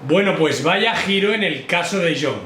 Bueno, pues vaya giro en el caso de Jong.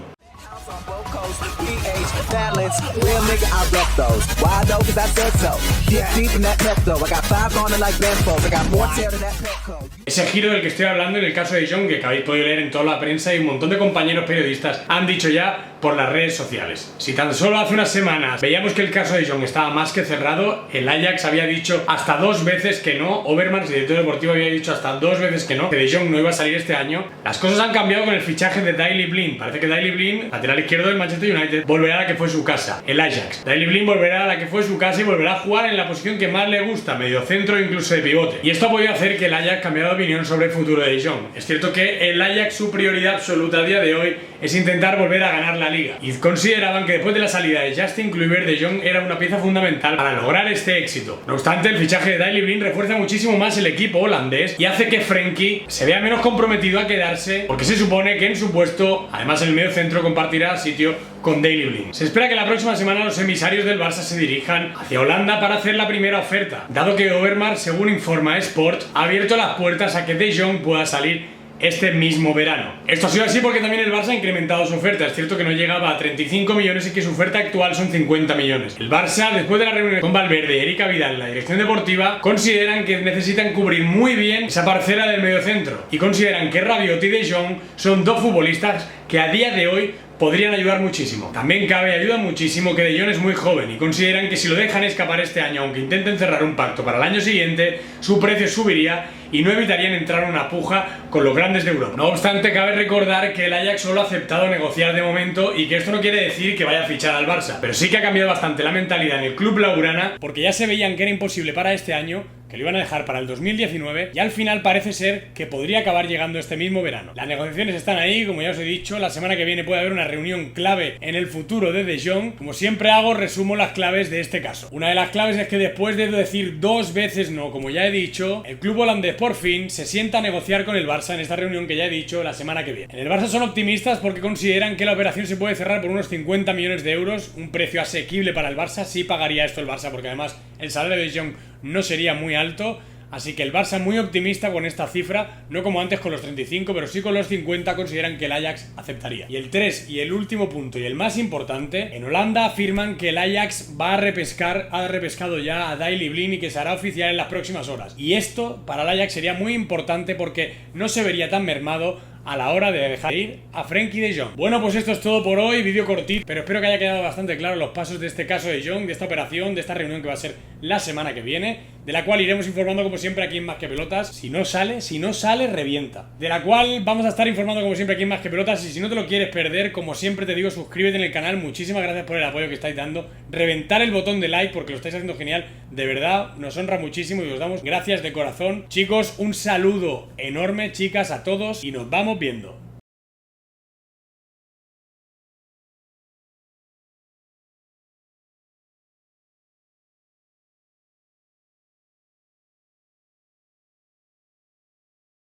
Ese giro del que estoy hablando en el caso de Jong, que habéis podido leer en toda la prensa y un montón de compañeros periodistas han dicho ya por las redes sociales. Si tan solo hace unas semanas veíamos que el caso de Jong estaba más que cerrado, el Ajax había dicho hasta 2 veces que no, Overmars, el director deportivo, había dicho hasta 2 veces que no, que De Jong no iba a salir este año. Las cosas han cambiado con el fichaje de Daley Blind. Parece que Daley Blind, lateral izquierdo del Manchester United, volverá a la que fue su casa, el Ajax. Daley Blind volverá a la que fue su casa y volverá a jugar en la posición que más le gusta, mediocentro e incluso de pivote. Y esto ha podido hacer que el Ajax cambie de opinión sobre el futuro de De Jong. Es cierto que el Ajax, su prioridad absoluta a día de hoy es intentar volver a ganar la liga, y consideraban que después de la salida de Justin Kluivert, De Jong era una pieza fundamental para lograr este éxito. No obstante, el fichaje de Daley Blind refuerza muchísimo más el equipo holandés y hace que Frenkie se vea menos comprometido a quedarse, porque se supone que en su puesto, además en el medio centro, compartirá sitio con Daley Blind. Se espera que la próxima semana los emisarios del Barça se dirijan hacia Holanda para hacer la primera oferta, dado que Overmars, según informa Sport, ha abierto las puertas a que De Jong pueda salir este mismo verano. Esto ha sido así porque también el Barça ha incrementado su oferta. Es cierto que no llegaba a 35 millones y que su oferta actual son 50 millones. El Barça, después de la reunión con Valverde y Erika Vidal en la dirección deportiva, consideran que necesitan cubrir muy bien esa parcela del mediocentro y consideran que Rabiot y De Jong son dos futbolistas que a día de hoy podrían ayudar muchísimo. También cabe ayuda muchísimo que De Jong es muy joven y consideran que si lo dejan escapar este año, aunque intenten cerrar un pacto para el año siguiente, su precio subiría y no evitarían entrar en una puja con los grandes de Europa. No obstante, cabe recordar que el Ajax solo ha aceptado negociar de momento y que esto no quiere decir que vaya a fichar al Barça, pero sí que ha cambiado bastante la mentalidad en el club blaugrana, porque ya se veían que era imposible para este año, que lo iban a dejar para el 2019, y al final parece ser que podría acabar llegando este mismo verano. Las negociaciones están ahí, como ya os he dicho. La semana que viene puede haber una reunión clave en el futuro de De Jong. Como siempre hago, resumo las claves de este caso. Una de las claves es que después de decir 2 veces no, como ya he dicho, el club holandés por fin se sienta a negociar con el Barça en esta reunión que ya he dicho la semana que viene. En el Barça son optimistas porque consideran que la operación se puede cerrar por unos 50 millones de euros, un precio asequible para el Barça. Sí pagaría esto el Barça, porque además el salario de De Jong no sería muy alto, así que el Barça muy optimista con esta cifra, no como antes con los 35, pero sí con los 50 consideran que el Ajax aceptaría. Y el 3 y el último punto y el más importante, en Holanda afirman que el Ajax ha repescado ya a Daley Blind y que se hará oficial en las próximas horas. Y esto para el Ajax sería muy importante porque no se vería tan mermado a la hora de dejar ir a Frenkie de Jong. Bueno, pues esto es todo por hoy, vídeo cortito, pero espero que haya quedado bastante claro los pasos de este caso de Jong, de esta operación, de esta reunión que va a ser la semana que viene, de la cual iremos informando como siempre aquí en Más que Pelotas. Si no sale, revienta. De la cual vamos a estar informando como siempre aquí en Más que Pelotas, y si no te lo quieres perder, como siempre te digo, suscríbete en el canal. Muchísimas gracias por el apoyo que estáis dando. Reventar el botón de like porque lo estáis haciendo genial, de verdad, nos honra muchísimo y os damos gracias de corazón. Chicos, un saludo enorme, chicas, a todos, y nos vamos viendo.